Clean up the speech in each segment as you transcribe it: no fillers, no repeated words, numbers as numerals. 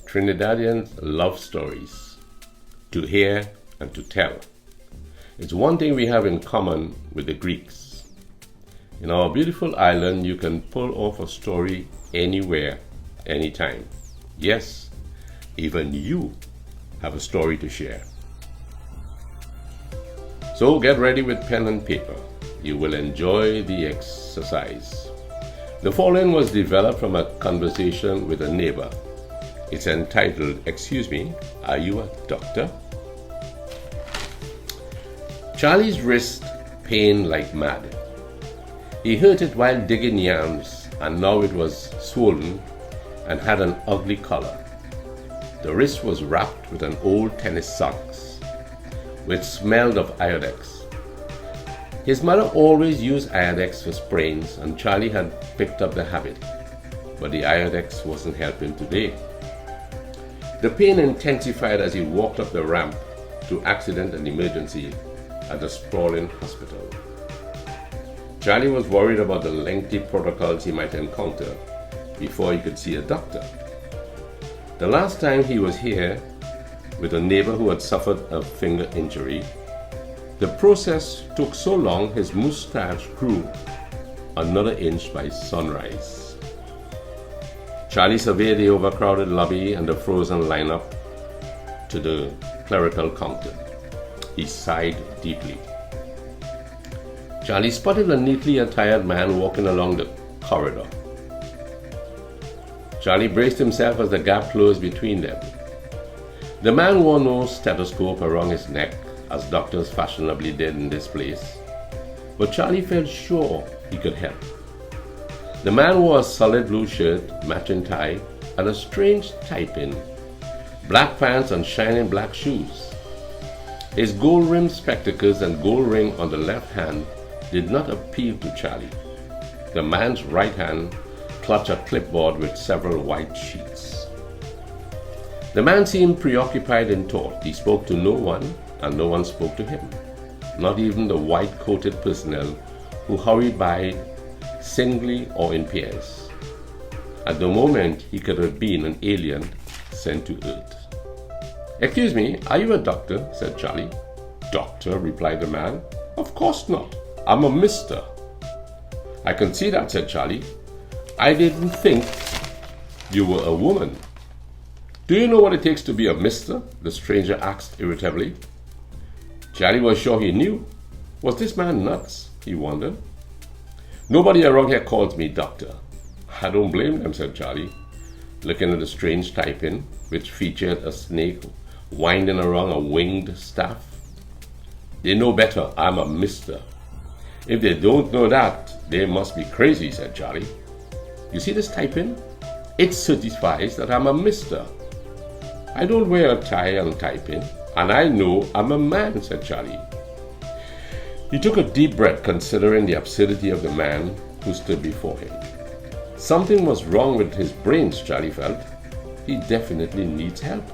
Trinidadians love stories, to hear and to tell. It's one thing we have in common with the Greeks. In our beautiful island, you can pull off a story anywhere, anytime. Yes, even you have a story to share. So get ready with pen and paper. You will enjoy the exercise. The following was developed from a conversation with a neighbor. It's entitled, "Excuse me, are you a doctor?" Charlie's wrist pained like mad. He hurt it while digging yams, and now it was swollen and had an ugly color. The wrist was wrapped with an old tennis socks, which smelled of Iodex. His mother always used Iodex for sprains, and Charlie had picked up the habit, but the Iodex wasn't helping today. The pain intensified as he walked up the ramp to accident and emergency at the sprawling hospital. Charlie was worried about the lengthy protocols he might encounter before he could see a doctor. The last time he was here with a neighbor who had suffered a finger injury, the process took so long his mustache grew another inch by sunrise. Charlie surveyed the overcrowded lobby and the frozen lineup to the clerical counter. He sighed deeply. Charlie spotted a neatly attired man walking along the corridor. Charlie braced himself as the gap closed between them. The man wore no stethoscope around his neck, as doctors fashionably did in this place, but Charlie felt sure he could help. The man wore a solid blue shirt, matching tie, and a strange tie-pin, black pants and shining black shoes. His gold-rimmed spectacles and gold ring on the left hand did not appeal to Charlie. The man's right hand clutched a clipboard with several white sheets. The man seemed preoccupied in thought. He spoke to no one, and no one spoke to him, not even the white-coated personnel who hurried by singly or in pairs. At the moment, he could have been an alien sent to Earth. "Excuse me, are you a doctor?" said Charlie. "Doctor," replied the man. "Of course not. I'm a mister." "I can see that," said Charlie. "I didn't think you were a woman." "Do you know what it takes to be a mister?" the stranger asked irritably. Charlie was sure he knew. Was this man nuts? He wondered. "Nobody around here calls me doctor." "I don't blame them," said Charlie, looking at the strange tie-pin, which featured a snake winding around a winged staff. "They know better. I'm a mister. If they don't know that, they must be crazy," said Charlie. "You see this tie-pin? It certifies that I'm a mister. I don't wear a tie and tie-pin, and I know I'm a man," said Charlie. He took a deep breath, considering the absurdity of the man who stood before him. Something was wrong with his brains, Charlie felt. He definitely needs help.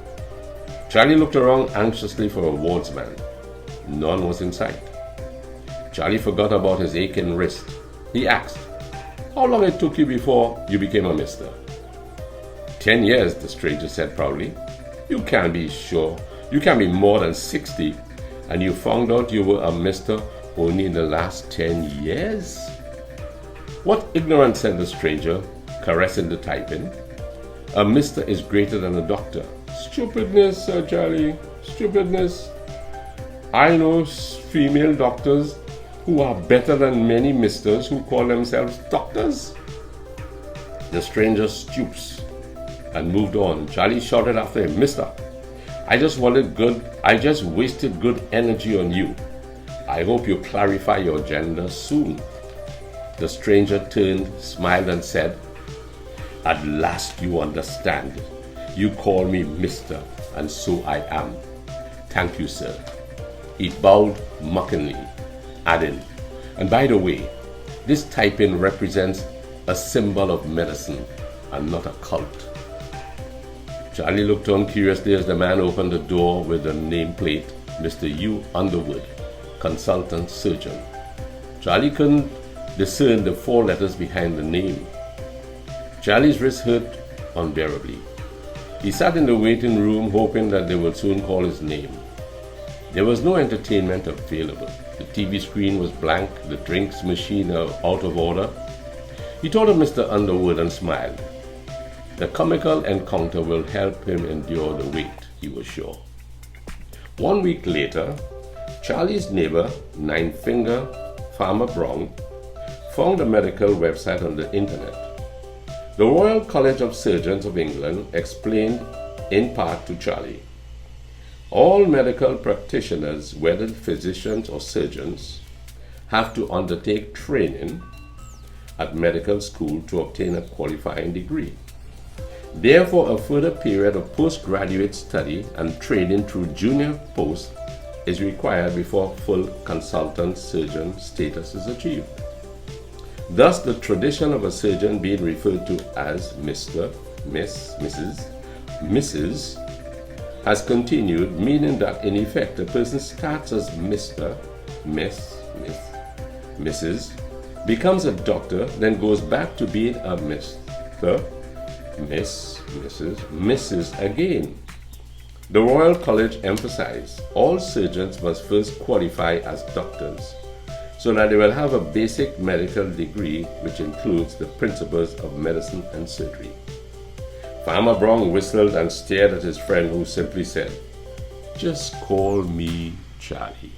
Charlie looked around anxiously for a wardsman. None was in sight. Charlie forgot about his aching wrist. He asked, "How long it took you before you became a mister?" 10 years, the stranger said proudly. "You can't be sure. You can't be more than 60, and you found out you were a mister only in the last 10 years? "What ignorance," said the stranger, caressing the tie-pin. "A mister is greater than a doctor." "Stupidness," said Charlie. "Stupidness. I know female doctors who are better than many misters who call themselves doctors." The stranger stoops and moved on. Charlie shouted after him, "Mister, I just wasted good energy on you. I hope you clarify your gender soon." The stranger turned, smiled, and said, "At last you understand. You call me mister, and so I am. Thank you, sir." He bowed mockingly, adding, "And by the way, this tie-pin represents a symbol of medicine and not a cult." Charlie looked on curiously as the man opened the door with the nameplate, "Mr. U. Underwood, Consultant Surgeon." Charlie couldn't discern the 4 letters behind the name. Charlie's wrist hurt unbearably. He sat in the waiting room hoping that they would soon call his name. There was no entertainment available. The TV screen was blank, the drinks machine out of order. He thought of Mr. Underwood and smiled. The comical encounter will help him endure the wait, he was sure. 1 week later, Charlie's neighbor, Nine-Finger Farmer Brown, found a medical website on the internet. The Royal College of Surgeons of England explained in part to Charlie, all medical practitioners, whether physicians or surgeons, have to undertake training at medical school to obtain a qualifying degree. Therefore, a further period of postgraduate study and training through junior post is required before full consultant surgeon status is achieved. Thus, the tradition of a surgeon being referred to as Mr., Miss, Mrs. has continued, meaning that in effect a person starts as Mr., Miss, Mrs., becomes a doctor, then goes back to being a Mr., Miss, Mrs. again. The Royal College emphasized all surgeons must first qualify as doctors, so that they will have a basic medical degree which includes the principles of medicine and surgery. Farmer Brown whistled and stared at his friend, who simply said, "Just call me Charlie."